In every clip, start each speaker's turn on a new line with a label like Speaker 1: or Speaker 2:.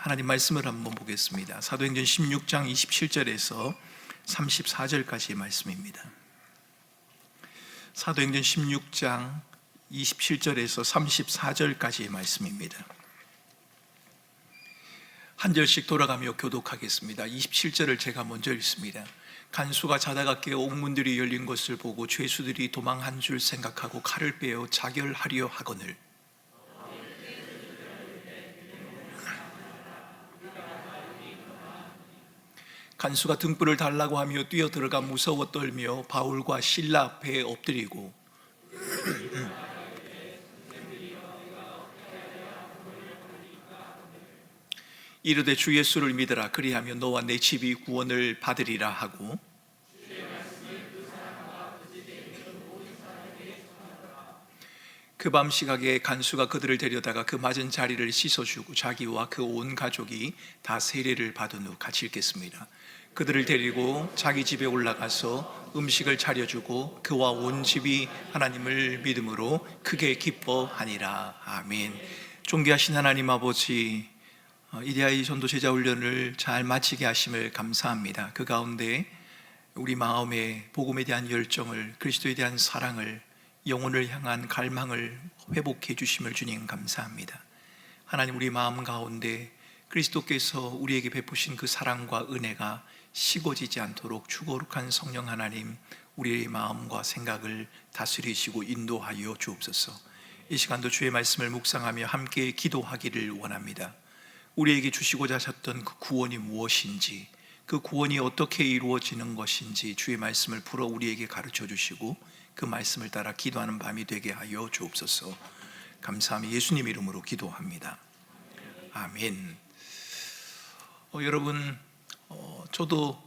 Speaker 1: 하나님 말씀을 한번 보겠습니다. 사도행전 16장 27절에서 34절까지의 말씀입니다. 사도행전 16장 27절에서 34절까지의 말씀입니다. 한 절씩 돌아가며 교독하겠습니다. 27절을 제가 먼저 읽습니다. 간수가 자다가 깨어 옥문들이 열린 것을 보고 죄수들이 도망한 줄 생각하고 칼을 빼어 자결하려 하거늘 간수가 등불을 달라고 하며 뛰어들어가 무서워 떨며 바울과 실라 앞에 엎드리고 이르되 주 예수를 믿으라. 그리하면 너와 내 집이 구원을 받으리라 하고 그 밤 시각에 간수가 그들을 데려다가 그 맞은 자리를 씻어주고 자기와 그 온 가족이 다 세례를 받은 후 같이 읽겠습니다. 그들을 데리고 자기 집에 올라가서 음식을 차려주고 그와 온 집이 하나님을 믿음으로 크게 기뻐하니라. 아멘. 존귀하신 하나님 아버지, 이데아의 전도 제자 훈련을 잘 마치게 하심을 감사합니다. 그 가운데 우리 마음의 복음에 대한 열정을, 그리스도에 대한 사랑을, 영혼을 향한 갈망을 회복해 주심을 주님 감사합니다. 하나님, 우리 마음 가운데 그리스도께서 우리에게 베푸신 그 사랑과 은혜가 식어지지 않도록 주거룩한 성령 하나님, 우리의 마음과 생각을 다스리시고 인도하여 주옵소서. 이 시간도 주의 말씀을 묵상하며 함께 기도하기를 원합니다. 우리에게 주시고자 하셨던 그 구원이 무엇인지, 그 구원이 어떻게 이루어지는 것인지 주의 말씀을 풀어 우리에게 가르쳐 주시고 그 말씀을 따라 기도하는 밤이 되게 하여 주옵소서. 감사하며 예수님 이름으로 기도합니다. 아멘. 여러분, 저도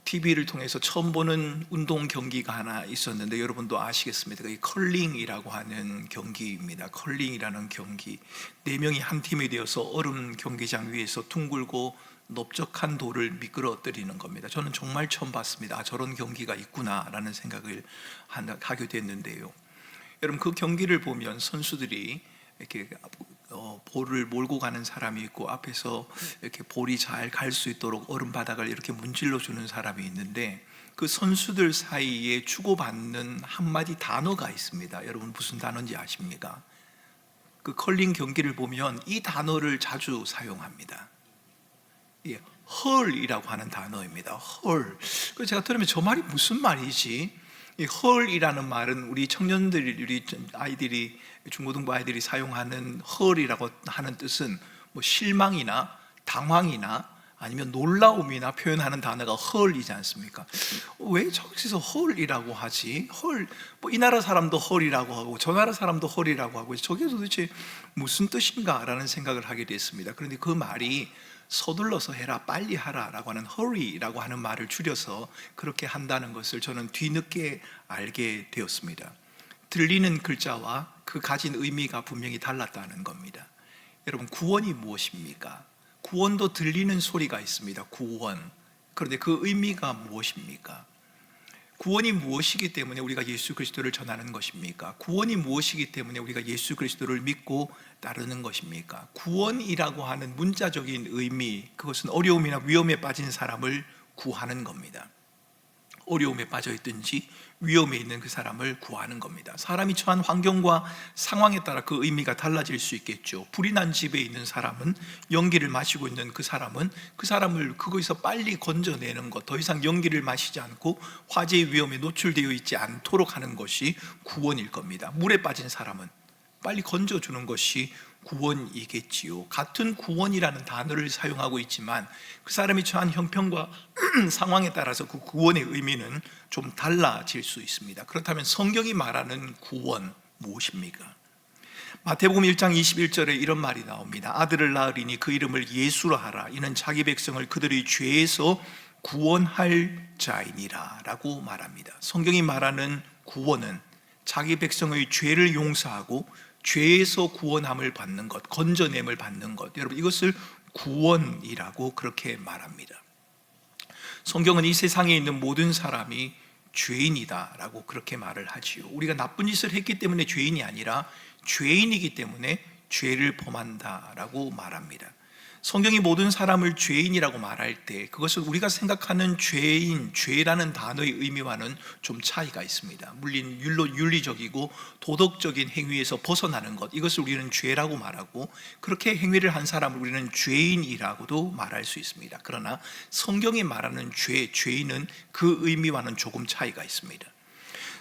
Speaker 1: TV를 통해서 처음 보는 운동 경기가 하나 있었는데 여러분도 아시겠습니다. 이 컬링이라고 하는 경기입니다. 컬링이라는 경기, 4명이 한 팀이 되어서 얼음 경기장 위에서 둥글고 넓적한 돌을 미끄러뜨리는 겁니다. 저는 정말 처음 봤습니다. 저런 경기가 있구나라는 생각을 하게 됐는데요. 여러분, 그 경기를 보면 선수들이 이렇게 볼을 몰고 가는 사람이 있고 앞에서 이렇게 볼이 잘 갈 수 있도록 얼음 바닥을 이렇게 문질러 주는 사람이 있는데 그 선수들 사이에 주고받는 한마디 단어가 있습니다. 여러분, 무슨 단어인지 아십니까? 그 컬링 경기를 보면 이 단어를 자주 사용합니다. 예, 헐이라고 하는 단어입니다. 헐. 그래서 제가 들으면 저 말이 무슨 말이지? 이 헐이라는 말은 우리 청년들이, 우리 아이들이, 중고등부 아이들이 사용하는 헐이라고 하는 뜻은 뭐 실망이나 당황이나 아니면 놀라움이나 표현하는 단어가 헐이지 않습니까? 왜 저기서 헐이라고 하지? 헐, 뭐 이 나라 사람도 헐이라고 하고 저 나라 사람도 헐이라고 하고 저게 도대체 무슨 뜻인가라는 생각을 하게 됐습니다. 그런데 그 말이 서둘러서 해라, 빨리 하라 라고 하는 hurry라고 하는 말을 줄여서 그렇게 한다는 것을 저는 뒤늦게 알게 되었습니다. 들리는 글자와 그 가진 의미가 분명히 달랐다는 겁니다. 여러분, 구원이 무엇입니까? 구원도 들리는 소리가 있습니다. 구원. 그런데 그 의미가 무엇입니까? 구원이 무엇이기 때문에 우리가 예수 그리스도를 전하는 것입니까? 구원이 무엇이기 때문에 우리가 예수 그리스도를 믿고 따르는 것입니까? 구원이라고 하는 문자적인 의미, 그것은 어려움이나 위험에 빠진 사람을 구하는 겁니다. 어려움에 빠져 있든지 위험에 있는 그 사람을 구하는 겁니다. 사람이 처한 환경과 상황에 따라 그 의미가 달라질 수 있겠죠. 불이 난 집에 있는 사람은, 연기를 마시고 있는 그 사람은 그 사람을 그거에서 빨리 건져내는 것, 더 이상 연기를 마시지 않고 화재의 위험에 노출되어 있지 않도록 하는 것이 구원일 겁니다. 물에 빠진 사람은 빨리 건져주는 것이 구원이겠지요. 같은 구원이라는 단어를 사용하고 있지만 그 사람이 처한 형편과 상황에 따라서 그 구원의 의미는 좀 달라질 수 있습니다. 그렇다면 성경이 말하는 구원 무엇입니까? 마태복음 1장 21절에 이런 말이 나옵니다. 아들을 낳으리니 그 이름을 예수라 하라. 이는 자기 백성을 그들의 죄에서 구원할 자이니라 라고 말합니다. 성경이 말하는 구원은 자기 백성의 죄를 용서하고 죄에서 구원함을 받는 것, 건져냄을 받는 것, 여러분, 이것을 구원이라고 그렇게 말합니다. 성경은 이 세상에 있는 모든 사람이 죄인이다 라고 그렇게 말을 하지요. 우리가 나쁜 짓을 했기 때문에 죄인이 아니라 죄인이기 때문에 죄를 범한다 라고 말합니다. 성경이 모든 사람을 죄인이라고 말할 때 그것은 우리가 생각하는 죄인, 죄라는 단어의 의미와는 좀 차이가 있습니다. 물론 윤리적이고 도덕적인 행위에서 벗어나는 것, 이것을 우리는 죄라고 말하고, 그렇게 행위를 한 사람을 우리는 죄인이라고도 말할 수 있습니다. 그러나 성경이 말하는 죄인은 그 의미와는 조금 차이가 있습니다.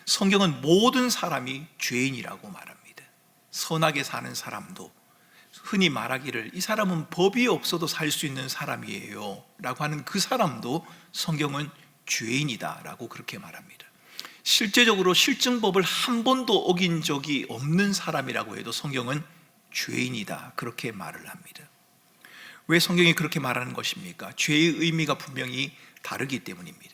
Speaker 1: 성경은 모든 사람이 죄인이라고 말합니다. 선하게 사는 사람도, 흔히 말하기를 이 사람은 법이 없어도 살 수 있는 사람이에요 라고 하는 그 사람도 성경은 죄인이다 라고 그렇게 말합니다. 실제적으로 실증법을 한 번도 어긴 적이 없는 사람이라고 해도 성경은 죄인이다 그렇게 말을 합니다. 왜 성경이 그렇게 말하는 것입니까? 죄의 의미가 분명히 다르기 때문입니다.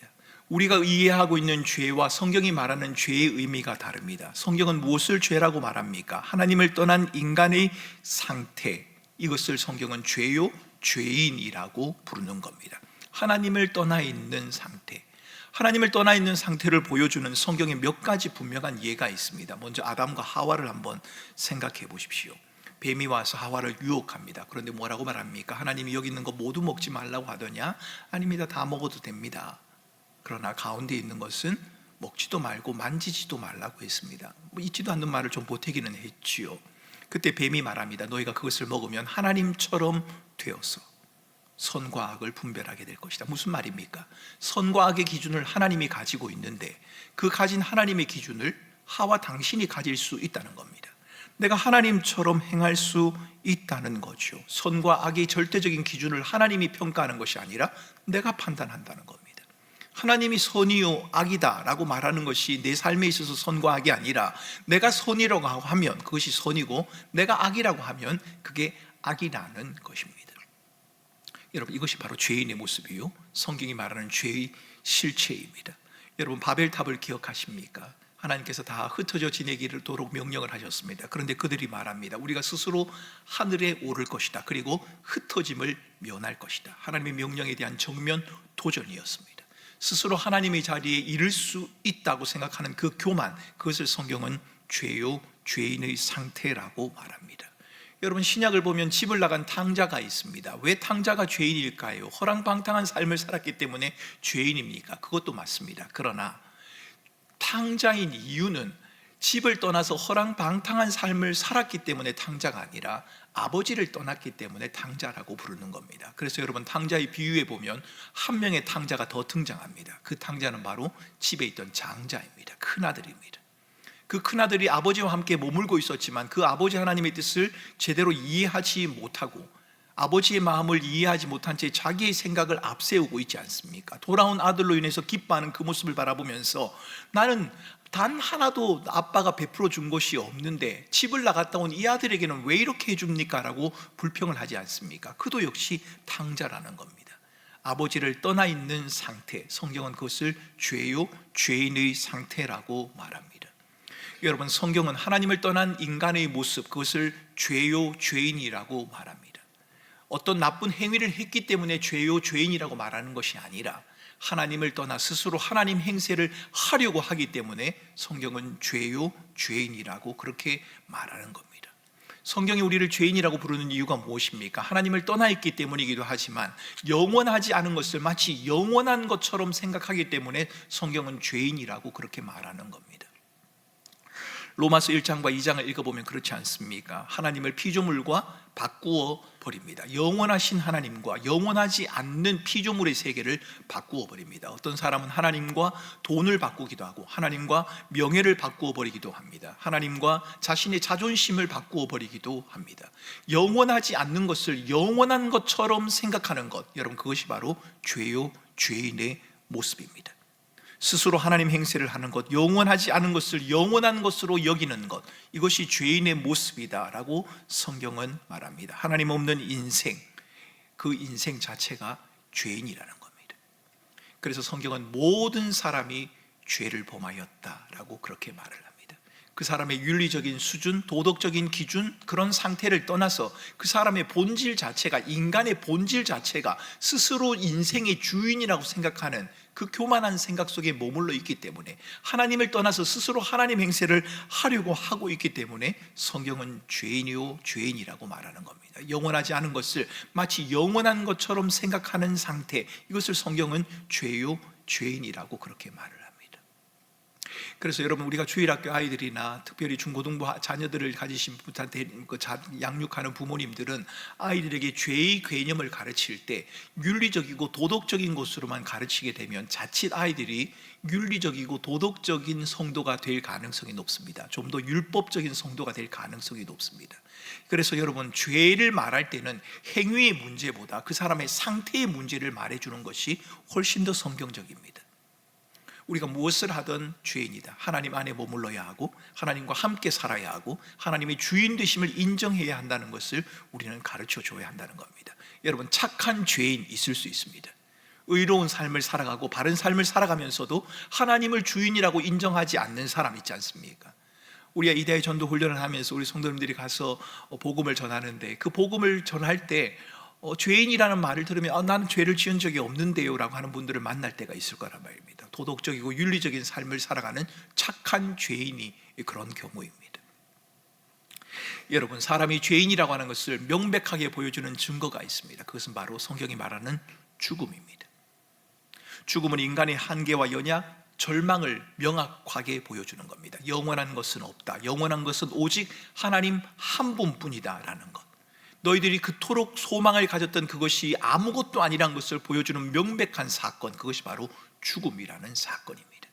Speaker 1: 우리가 이해하고 있는 죄와 성경이 말하는 죄의 의미가 다릅니다. 성경은 무엇을 죄라고 말합니까? 하나님을 떠난 인간의 상태, 이것을 성경은 죄요, 죄인이라고 부르는 겁니다. 하나님을 떠나 있는 상태, 하나님을 떠나 있는 상태를 보여주는 성경에 몇 가지 분명한 예가 있습니다. 먼저 아담과 하와를 한번 생각해 보십시오. 뱀이 와서 하와를 유혹합니다. 그런데 뭐라고 말합니까? 하나님이 여기 있는 거 모두 먹지 말라고 하더냐? 아닙니다, 다 먹어도 됩니다. 그러나 가운데 있는 것은 먹지도 말고 만지지도 말라고 했습니다. 있지도 않는 말을 좀 보태기는 했지요. 그때 뱀이 말합니다. 너희가 그것을 먹으면 하나님처럼 되어서 선과 악을 분별하게 될 것이다. 무슨 말입니까? 선과 악의 기준을 하나님이 가지고 있는데 그 가진 하나님의 기준을 하와 당신이 가질 수 있다는 겁니다. 내가 하나님처럼 행할 수 있다는 거죠. 선과 악의 절대적인 기준을 하나님이 평가하는 것이 아니라 내가 판단한다는 겁니다. 하나님이 선이요 악이다 라고 말하는 것이 내 삶에 있어서 선과 악이 아니라 내가 선이라고 하면 그것이 선이고 내가 악이라고 하면 그게 악이라는 것입니다. 여러분, 이것이 바로 죄인의 모습이요, 성경이 말하는 죄의 실체입니다. 여러분, 바벨탑을 기억하십니까? 하나님께서 다 흩어져 지내기도록 명령을 하셨습니다. 그런데 그들이 말합니다. 우리가 스스로 하늘에 오를 것이다, 그리고 흩어짐을 면할 것이다. 하나님의 명령에 대한 정면 도전이었습니다. 스스로 하나님의 자리에 이를 수 있다고 생각하는 그 교만, 그것을 성경은 죄요, 죄인의 상태라고 말합니다. 여러분, 신약을 보면 집을 나간 탕자가 있습니다. 왜 탕자가 죄인일까요? 허랑방탕한 삶을 살았기 때문에 죄인입니까? 그것도 맞습니다. 그러나 탕자인 이유는 집을 떠나서 허랑방탕한 삶을 살았기 때문에 탕자가 아니라 아버지를 떠났기 때문에 탕자라고 부르는 겁니다. 그래서 여러분, 탕자의 비유에 보면 한 명의 탕자가 더 등장합니다. 그 탕자는 바로 집에 있던 장자입니다. 큰아들입니다. 그 큰아들이 아버지와 함께 머물고 있었지만 그 아버지 하나님의 뜻을 제대로 이해하지 못하고 아버지의 마음을 이해하지 못한 채 자기의 생각을 앞세우고 있지 않습니까? 돌아온 아들로 인해서 기뻐하는 그 모습을 바라보면서 나는 단 하나도 아빠가 베풀어 준 것이 없는데 집을 나갔다 온 이 아들에게는 왜 이렇게 해줍니까? 라고 불평을 하지 않습니까? 그도 역시 탕자라는 겁니다. 아버지를 떠나 있는 상태, 성경은 그것을 죄요, 죄인의 상태라고 말합니다. 여러분, 성경은 하나님을 떠난 인간의 모습, 그것을 죄요, 죄인이라고 말합니다. 어떤 나쁜 행위를 했기 때문에 죄요, 죄인이라고 말하는 것이 아니라 하나님을 떠나 스스로 하나님 행세를 하려고 하기 때문에 성경은 죄요, 죄인이라고 그렇게 말하는 겁니다. 성경이 우리를 죄인이라고 부르는 이유가 무엇입니까? 하나님을 떠나 있기 때문이기도 하지만 영원하지 않은 것을 마치 영원한 것처럼 생각하기 때문에 성경은 죄인이라고 그렇게 말하는 겁니다. 로마서 1장과 2장을 읽어보면 그렇지 않습니까? 하나님을 피조물과 바꾸어 버립니다. 영원하신 하나님과 영원하지 않는 피조물의 세계를 바꾸어 버립니다. 어떤 사람은 하나님과 돈을 바꾸기도 하고 하나님과 명예를 바꾸어 버리기도 합니다. 하나님과 자신의 자존심을 바꾸어 버리기도 합니다. 영원하지 않는 것을 영원한 것처럼 생각하는 것, 여러분, 그것이 바로 죄요, 죄인의 모습입니다. 스스로 하나님 행세를 하는 것, 영원하지 않은 것을 영원한 것으로 여기는 것, 이것이 죄인의 모습이다라고 성경은 말합니다. 하나님 없는 인생, 그 인생 자체가 죄인이라는 겁니다. 그래서 성경은 모든 사람이 죄를 범하였다라고 그렇게 말을 합니다. 그 사람의 윤리적인 수준, 도덕적인 기준, 그런 상태를 떠나서 그 사람의 본질 자체가, 인간의 본질 자체가 스스로 인생의 주인이라고 생각하는 그 교만한 생각 속에 머물러 있기 때문에, 하나님을 떠나서 스스로 하나님 행세를 하려고 하고 있기 때문에 성경은 죄인이요 죄인이라고 말하는 겁니다. 영원하지 않은 것을 마치 영원한 것처럼 생각하는 상태, 이것을 성경은 죄요 죄인이라고 그렇게 말을 합니다. 그래서 여러분, 우리가 주일학교 아이들이나 특별히 중고등부 자녀들을 가지신 분한테 양육하는 부모님들은 아이들에게 죄의 개념을 가르칠 때 윤리적이고 도덕적인 것으로만 가르치게 되면 자칫 아이들이 윤리적이고 도덕적인 성도가 될 가능성이 높습니다. 좀 더 율법적인 성도가 될 가능성이 높습니다. 그래서 여러분, 죄를 말할 때는 행위의 문제보다 그 사람의 상태의 문제를 말해주는 것이 훨씬 더 성경적입니다. 우리가 무엇을 하든 죄인이다, 하나님 안에 머물러야 하고 하나님과 함께 살아야 하고 하나님의 주인 되심을 인정해야 한다는 것을 우리는 가르쳐 줘야 한다는 겁니다. 여러분, 착한 죄인 있을 수 있습니다. 의로운 삶을 살아가고 바른 삶을 살아가면서도 하나님을 주인이라고 인정하지 않는 사람 있지 않습니까? 우리가 이대의 전도 훈련을 하면서 우리 성도님들이 가서 복음을 전하는데, 그 복음을 전할 때 죄인이라는 말을 들으면 나는 죄를 지은 적이 없는데요 라고 하는 분들을 만날 때가 있을 거란 말입니다. 도덕적이고 윤리적인 삶을 살아가는 착한 죄인이 그런 경우입니다. 여러분, 사람이 죄인이라고 하는 것을 명백하게 보여주는 증거가 있습니다. 그것은 바로 성경이 말하는 죽음입니다. 죽음은 인간의 한계와 연약, 절망을 명확하게 보여주는 겁니다. 영원한 것은 없다, 영원한 것은 오직 하나님 한 분뿐이다 라는 것, 너희들이 그토록 소망을 가졌던 그것이 아무것도 아니란 것을 보여주는 명백한 사건, 그것이 바로 죽음이라는 사건입니다.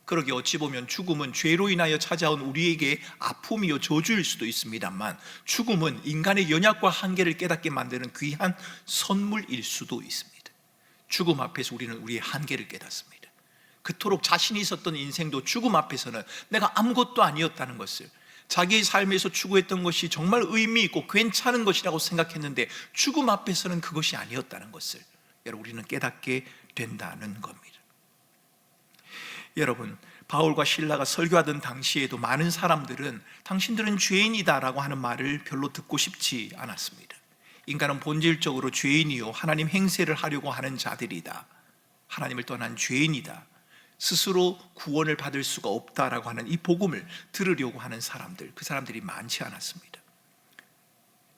Speaker 1: 그러게 어찌 보면 죽음은 죄로 인하여 찾아온 우리에게 아픔이요 저주일 수도 있습니다만, 죽음은 인간의 연약과 한계를 깨닫게 만드는 귀한 선물일 수도 있습니다. 죽음 앞에서 우리는 우리의 한계를 깨닫습니다. 그토록 자신이 있었던 인생도 죽음 앞에서는 내가 아무것도 아니었다는 것을, 자기의 삶에서 추구했던 것이 정말 의미 있고 괜찮은 것이라고 생각했는데 죽음 앞에서는 그것이 아니었다는 것을 여러분, 우리는 깨닫게 된다는 겁니다. 여러분, 바울과 실라가 설교하던 당시에도 많은 사람들은 당신들은 죄인이다라고 하는 말을 별로 듣고 싶지 않았습니다. 인간은 본질적으로 죄인이요 하나님 행세를 하려고 하는 자들이다, 하나님을 떠난 죄인이다, 스스로 구원을 받을 수가 없다라고 하는 이 복음을 들으려고 하는 사람들, 그 사람들이 많지 않았습니다.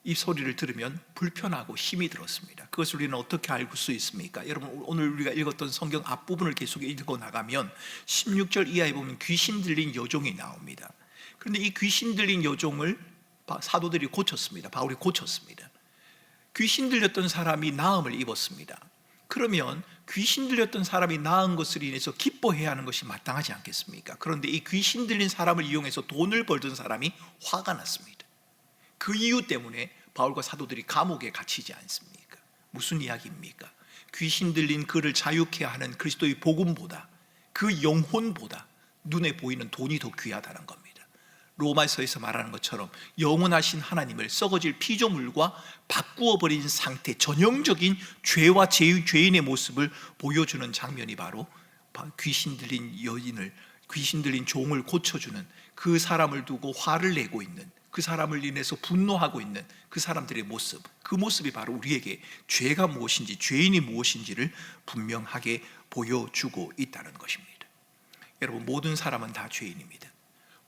Speaker 1: 이 소리를 들으면 불편하고 힘이 들었습니다. 그것을 우리는 어떻게 알 수 있습니까? 여러분, 오늘 우리가 읽었던 성경 앞부분을 계속 읽고 나가면 16절 이하에 보면 귀신 들린 여종이 나옵니다. 그런데 이 귀신 들린 여종을 사도들이 고쳤습니다. 바울이 고쳤습니다. 귀신 들렸던 사람이 나음을 입었습니다. 그러면 귀신 들렸던 사람이 나은 것을 인해서 기뻐해야 하는 것이 마땅하지 않겠습니까? 그런데 이 귀신 들린 사람을 이용해서 돈을 벌던 사람이 화가 났습니다. 그 이유 때문에 바울과 사도들이 감옥에 갇히지 않습니까? 무슨 이야기입니까? 귀신 들린 그를 자유케 하는 그리스도의 복음보다, 그 영혼보다 눈에 보이는 돈이 더 귀하다는 겁니다. 로마서에서 말하는 것처럼 영원하신 하나님을 썩어질 피조물과 바꾸어 버린 상태, 전형적인 죄와 죄인의 모습을 보여주는 장면이 바로 귀신 들린 여인을, 귀신 들린 종을 고쳐주는, 그 사람을 두고 화를 내고 있는, 그 사람을 인해서 분노하고 있는 그 사람들의 모습, 그 모습이 바로 우리에게 죄가 무엇인지, 죄인이 무엇인지를 분명하게 보여주고 있다는 것입니다. 여러분, 모든 사람은 다 죄인입니다.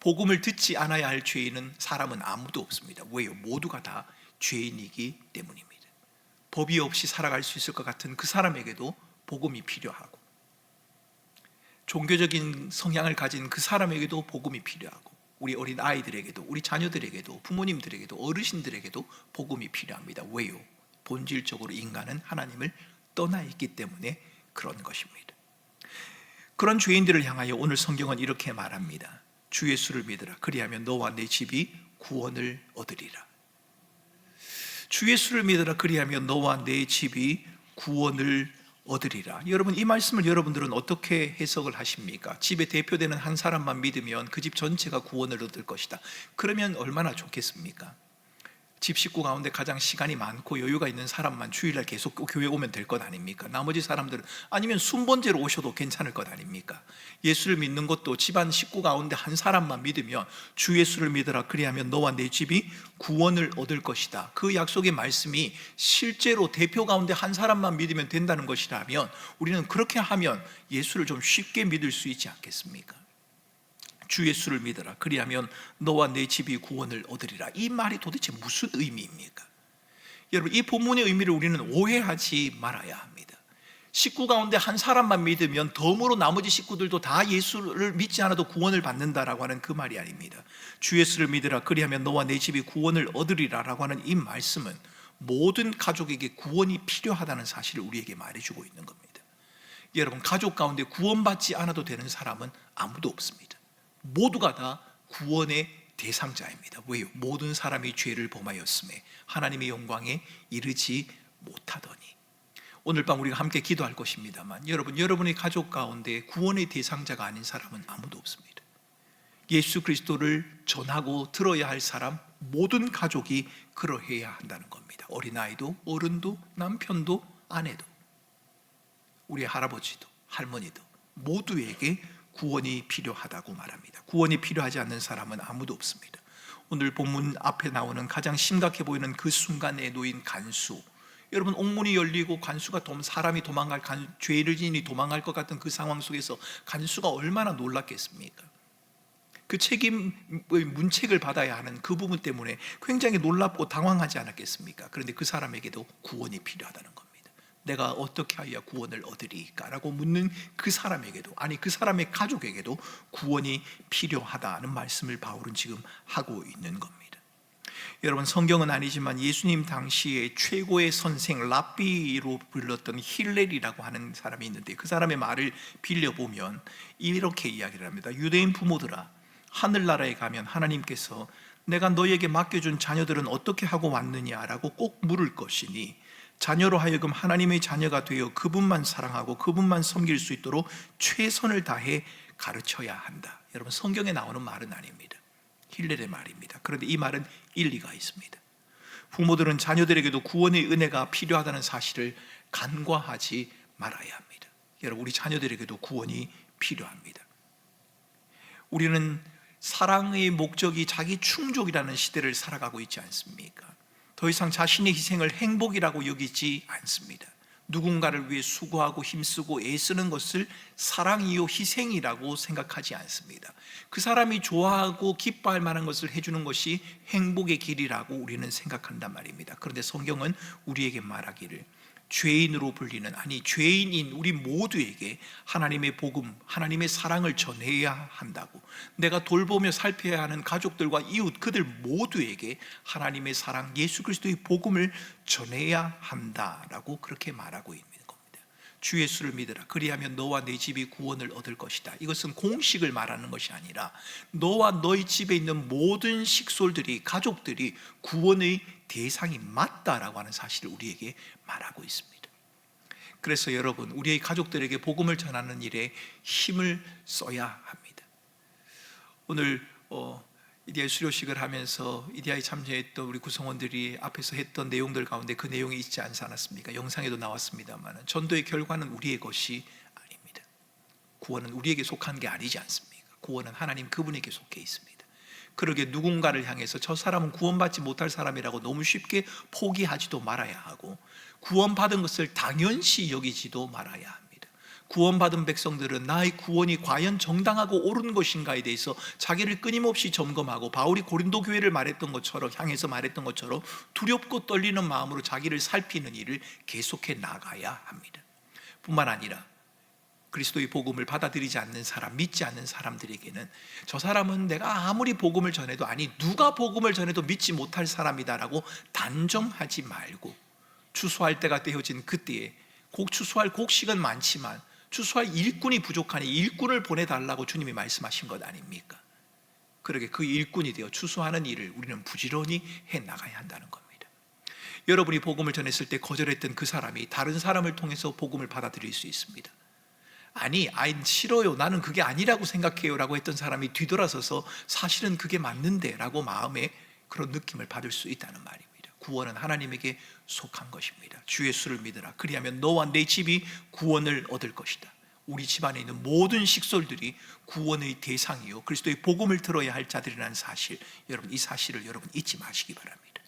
Speaker 1: 복음을 듣지 않아야 할 죄인은 사람은 아무도 없습니다. 왜요? 모두가 다 죄인이기 때문입니다. 법이 없이 살아갈 수 있을 것 같은 그 사람에게도 복음이 필요하고, 종교적인 성향을 가진 그 사람에게도 복음이 필요하고, 우리 어린 아이들에게도, 우리 자녀들에게도, 부모님들에게도, 어르신들에게도 복음이 필요합니다. 왜요? 본질적으로 인간은 하나님을 떠나 있기 때문에 그런 것입니다. 그런 죄인들을 향하여 오늘 성경은 이렇게 말합니다. 주 예수를 믿으라. 그리하면 너와 내 집이 구원을 얻으리라. 주 예수를 믿으라. 그리하면 너와 내 집이 구원을 얻으리라. 여러분, 이 말씀을 여러분들은 어떻게 해석을 하십니까? 집에 대표되는 한 사람만 믿으면 그 집 전체가 구원을 얻을 것이다. 그러면 얼마나 좋겠습니까? 집 식구 가운데 가장 시간이 많고 여유가 있는 사람만 주일날 계속 교회 오면 될 것 아닙니까? 나머지 사람들은 아니면 순번제로 오셔도 괜찮을 것 아닙니까? 예수를 믿는 것도 집안 식구 가운데 한 사람만 믿으면 주 예수를 믿으라 그리하면 너와 내 집이 구원을 얻을 것이다. 그 약속의 말씀이 실제로 대표 가운데 한 사람만 믿으면 된다는 것이라면 우리는 그렇게 하면 예수를 좀 쉽게 믿을 수 있지 않겠습니까? 주 예수를 믿어라 그리하면 너와 내 집이 구원을 얻으리라. 이 말이 도대체 무슨 의미입니까? 여러분, 이 본문의 의미를 우리는 오해하지 말아야 합니다. 식구 가운데 한 사람만 믿으면 덤으로 나머지 식구들도 다 예수를 믿지 않아도 구원을 받는다라고 하는 그 말이 아닙니다. 주 예수를 믿으라 그리하면 너와 내 집이 구원을 얻으리라 라고 하는 이 말씀은 모든 가족에게 구원이 필요하다는 사실을 우리에게 말해주고 있는 겁니다. 여러분, 가족 가운데 구원받지 않아도 되는 사람은 아무도 없습니다. 모두가 다 구원의 대상자입니다. 왜요? 모든 사람이 죄를 범하였음에 하나님의 영광에 이르지 못하더니. 오늘 밤 우리가 함께 기도할 것입니다만 여러분의 가족 가운데 구원의 대상자가 아닌 사람은 아무도 없습니다. 예수 그리스도를 전하고 들어야 할 사람, 모든 가족이 그러해야 한다는 겁니다. 어린아이도 어른도 남편도 아내도 우리 할아버지도 할머니도 모두에게 구원이 필요하다고 말합니다. 구원이 필요하지 않는 사람은 아무도 없습니다. 오늘 본문 앞에 나오는 가장 심각해 보이는 그 순간에 놓인 간수, 여러분, 옥문이 열리고 간수가 사람이 도망갈, 죄를 지니 도망갈 것 같은 그 상황 속에서 간수가 얼마나 놀랐겠습니까? 그 책임의 문책을 받아야 하는 그 부분 때문에 굉장히 놀랍고 당황하지 않았겠습니까? 그런데 그 사람에게도 구원이 필요하다는 겁니다. 내가 어떻게 하여야 구원을 얻으리까? 라고 묻는 그 사람에게도, 아니 그 사람의 가족에게도 구원이 필요하다는 말씀을 바울은 지금 하고 있는 겁니다. 여러분, 성경은 아니지만 예수님 당시에 최고의 선생 랍비로 불렀던 힐렐이라고 하는 사람이 있는데 그 사람의 말을 빌려보면 이렇게 이야기를 합니다. 유대인 부모들아, 하늘나라에 가면 하나님께서 내가 너에게 맡겨준 자녀들은 어떻게 하고 왔느냐라고 꼭 물을 것이니 자녀로 하여금 하나님의 자녀가 되어 그분만 사랑하고 그분만 섬길 수 있도록 최선을 다해 가르쳐야 한다. 여러분, 성경에 나오는 말은 아닙니다. 힐렐의 말입니다. 그런데 이 말은 일리가 있습니다. 부모들은 자녀들에게도 구원의 은혜가 필요하다는 사실을 간과하지 말아야 합니다. 여러분, 우리 자녀들에게도 구원이 필요합니다. 우리는 사랑의 목적이 자기 충족이라는 시대를 살아가고 있지 않습니까? 더 이상 자신의 희생을 행복이라고 여기지 않습니다. 누군가를 위해 수고하고 힘쓰고 애쓰는 것을 사랑이요 희생이라고 생각하지 않습니다. 그 사람이 좋아하고 기뻐할 만한 것을 해주는 것이 행복의 길이라고 우리는 생각한단 말입니다. 그런데 성경은 우리에게 말하기를 죄인으로 불리는, 아니 죄인인 우리 모두에게 하나님의 복음, 하나님의 사랑을 전해야 한다고, 내가 돌보며 살펴야 하는 가족들과 이웃 그들 모두에게 하나님의 사랑, 예수 그리스도의 복음을 전해야 한다라고 그렇게 말하고 있는 겁니다. 주 예수를 믿으라 그리하면 너와 내 집이 구원을 얻을 것이다. 이것은 공식을 말하는 것이 아니라 너와 너희 집에 있는 모든 식솔들이, 가족들이 구원의 대상이 맞다라고 하는 사실을 우리에게 말하고 있습니다. 그래서 여러분, 우리의 가족들에게 복음을 전하는 일에 힘을 써야 합니다. 오늘 이디야의 수료식을 하면서 이디야에 참여했던 우리 구성원들이 앞에서 했던 내용들 가운데 그 내용이 있지 않았습니까? 영상에도 나왔습니다만 전도의 결과는 우리의 것이 아닙니다. 구원은 우리에게 속한 게 아니지 않습니까? 구원은 하나님 그분에게 속해 있습니다. 그러게 누군가를 향해서 저 사람은 구원받지 못할 사람이라고 너무 쉽게 포기하지도 말아야 하고, 구원받은 것을 당연시 여기지도 말아야 합니다. 구원받은 백성들은 나의 구원이 과연 정당하고 옳은 것인가에 대해서 자기를 끊임없이 점검하고, 바울이 고린도 교회를 향해서 말했던 것처럼 두렵고 떨리는 마음으로 자기를 살피는 일을 계속해 나가야 합니다. 뿐만 아니라 그리스도의 복음을 받아들이지 않는 사람, 믿지 않는 사람들에게는 저 사람은 내가 아무리 복음을 전해도, 아니 누가 복음을 전해도 믿지 못할 사람이다라고 단정하지 말고, 추수할 때가 되어진 그때에 추수할 곡식은 많지만 추수할 일꾼이 부족하니 일꾼을 보내달라고 주님이 말씀하신 것 아닙니까? 그러게 그 일꾼이 되어 추수하는 일을 우리는 부지런히 해나가야 한다는 겁니다. 여러분이 복음을 전했을 때 거절했던 그 사람이 다른 사람을 통해서 복음을 받아들일 수 있습니다. 아니 싫어요, 나는 그게 아니라고 생각해요 라고 했던 사람이 뒤돌아서서 사실은 그게 맞는데 라고 마음에 그런 느낌을 받을 수 있다는 말입니다. 구원은 하나님에게 속한 것입니다. 주 예수를 믿으라. 그리하면 너와 내 집이 구원을 얻을 것이다. 우리 집안에 있는 모든 식솔들이 구원의 대상이요 그리스도의 복음을 들어야 할 자들이라는 사실, 여러분 이 사실을 여러분 잊지 마시기 바랍니다.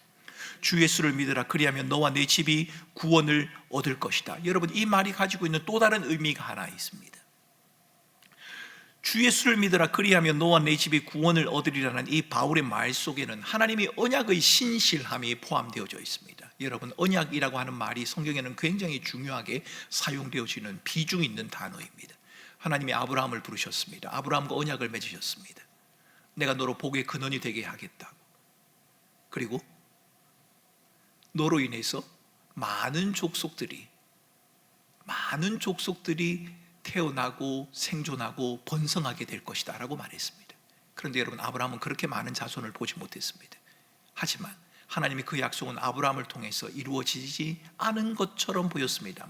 Speaker 1: 주 예수를 믿으라. 그리하면 너와 내 집이 구원을 얻을 것이다. 여러분 이 말이 가지고 있는 또 다른 의미가 하나 있습니다. 주 예수를 믿으라. 그리하면 너와 내 집이 구원을 얻으리라는 이 바울의 말 속에는 하나님의 언약의 신실함이 포함되어져 있습니다. 여러분 언약이라고 하는 말이 성경에는 굉장히 중요하게 사용되어지는 비중 있는 단어입니다. 하나님이 아브라함을 부르셨습니다. 아브라함과 언약을 맺으셨습니다. 내가 너로 복의 근원이 되게 하겠다고. 그리고 너로 인해서 많은 족속들이 태어나고 생존하고 번성하게 될 것이다 라고 말했습니다. 그런데 여러분 아브라함은 그렇게 많은 자손을 보지 못했습니다. 하지만 하나님이 그 약속은 아브라함을 통해서 이루어지지 않은 것처럼 보였습니다.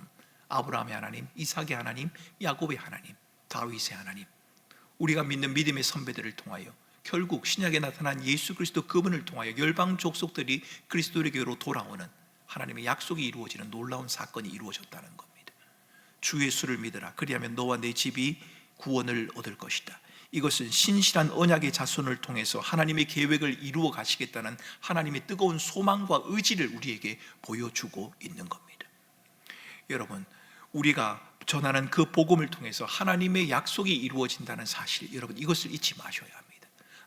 Speaker 1: 아브라함의 하나님, 이삭의 하나님, 야곱의 하나님, 다윗의 하나님, 우리가 믿는 믿음의 선배들을 통하여 결국 신약에 나타난 예수 그리스도 그분을 통하여 열방 족속들이 그리스도에게로 돌아오는 하나님의 약속이 이루어지는 놀라운 사건이 이루어졌다는 겁니다. 주 예수를 믿으라. 그리하면 너와 내 집이 구원을 얻을 것이다. 이것은 신실한 언약의 자손을 통해서 하나님의 계획을 이루어 가시겠다는 하나님의 뜨거운 소망과 의지를 우리에게 보여주고 있는 겁니다. 여러분 우리가 전하는 그 복음을 통해서 하나님의 약속이 이루어진다는 사실, 여러분 이것을 잊지 마셔야 합니다.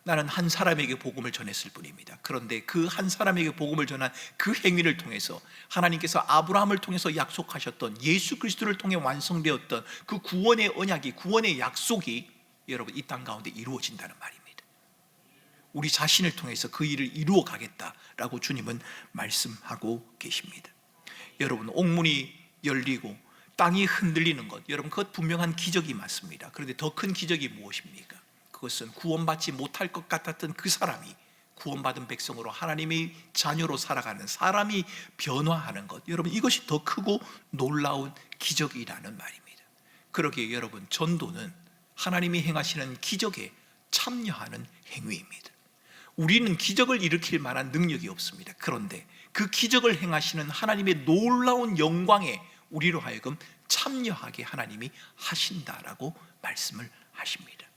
Speaker 1: 나는 한 사람에게 복음을 전했을 뿐입니다. 그런데 그 한 사람에게 복음을 전한 그 행위를 통해서 하나님께서 아브라함을 통해서 약속하셨던 예수 그리스도를 통해 완성되었던 그 구원의 언약이, 구원의 약속이 여러분 이 땅 가운데 이루어진다는 말입니다. 우리 자신을 통해서 그 일을 이루어 가겠다라고 주님은 말씀하고 계십니다. 여러분 옥문이 열리고 땅이 흔들리는 것, 여러분 그것 분명한 기적이 맞습니다. 그런데 더 큰 기적이 무엇입니까? 그것은 구원받지 못할 것 같았던 그 사람이 구원받은 백성으로 하나님의 자녀로 살아가는 사람이 변화하는 것, 여러분 이것이 더 크고 놀라운 기적이라는 말입니다. 그러기에 여러분 전도는 하나님이 행하시는 기적에 참여하는 행위입니다. 우리는 기적을 일으킬 만한 능력이 없습니다. 그런데 그 기적을 행하시는 하나님의 놀라운 영광에 우리로 하여금 참여하게 하나님이 하신다라고 말씀을 하십니다.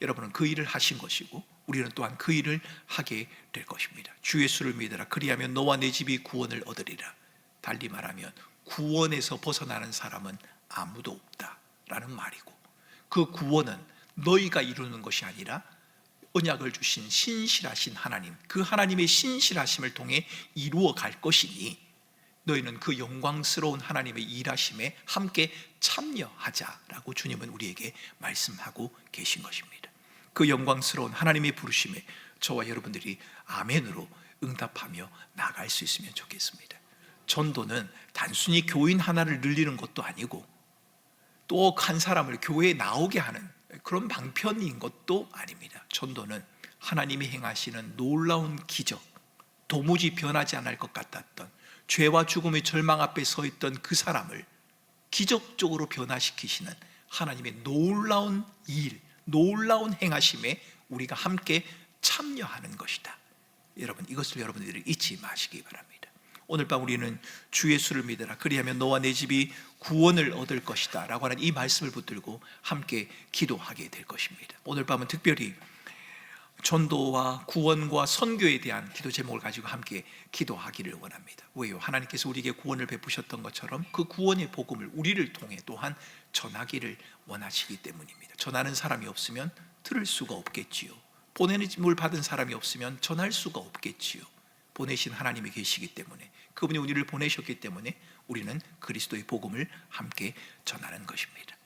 Speaker 1: 여러분은 그 일을 하신 것이고 우리는 또한 그 일을 하게 될 것입니다. 주 예수를 믿으라. 그리하면 너와 내 집이 구원을 얻으리라. 달리 말하면 구원에서 벗어나는 사람은 아무도 없다라는 말이고, 그 구원은 너희가 이루는 것이 아니라 언약을 주신 신실하신 하나님, 그 하나님의 신실하심을 통해 이루어 갈 것이니 너희는 그 영광스러운 하나님의 일하심에 함께 참여하자라고 주님은 우리에게 말씀하고 계신 것입니다. 그 영광스러운 하나님의 부르심에 저와 여러분들이 아멘으로 응답하며 나갈 수 있으면 좋겠습니다. 전도는 단순히 교인 하나를 늘리는 것도 아니고 또 한 사람을 교회에 나오게 하는 그런 방편인 것도 아닙니다. 전도는 하나님이 행하시는 놀라운 기적, 도무지 변하지 않을 것 같았던 죄와 죽음의 절망 앞에 서 있던 그 사람을 기적적으로 변화시키시는 하나님의 놀라운 일, 놀라운 행하심에 우리가 함께 참여하는 것이다. 여러분 이것을 여러분들이 잊지 마시기 바랍니다. 오늘 밤 우리는 주 예수를 믿으라. 그리하면 너와 내 집이 구원을 얻을 것이다 라고 하는 이 말씀을 붙들고 함께 기도하게 될 것입니다. 오늘 밤은 특별히 전도와 구원과 선교에 대한 기도 제목을 가지고 함께 기도하기를 원합니다. 왜요? 하나님께서 우리에게 구원을 베푸셨던 것처럼 그 구원의 복음을 우리를 통해 또한 전하기를 원하시기 때문입니다. 전하는 사람이 없으면 들을 수가 없겠지요. 보내짐을 받은 사람이 없으면 전할 수가 없겠지요. 보내신 하나님이 계시기 때문에, 그분이 우리를 보내셨기 때문에 우리는 그리스도의 복음을 함께 전하는 것입니다.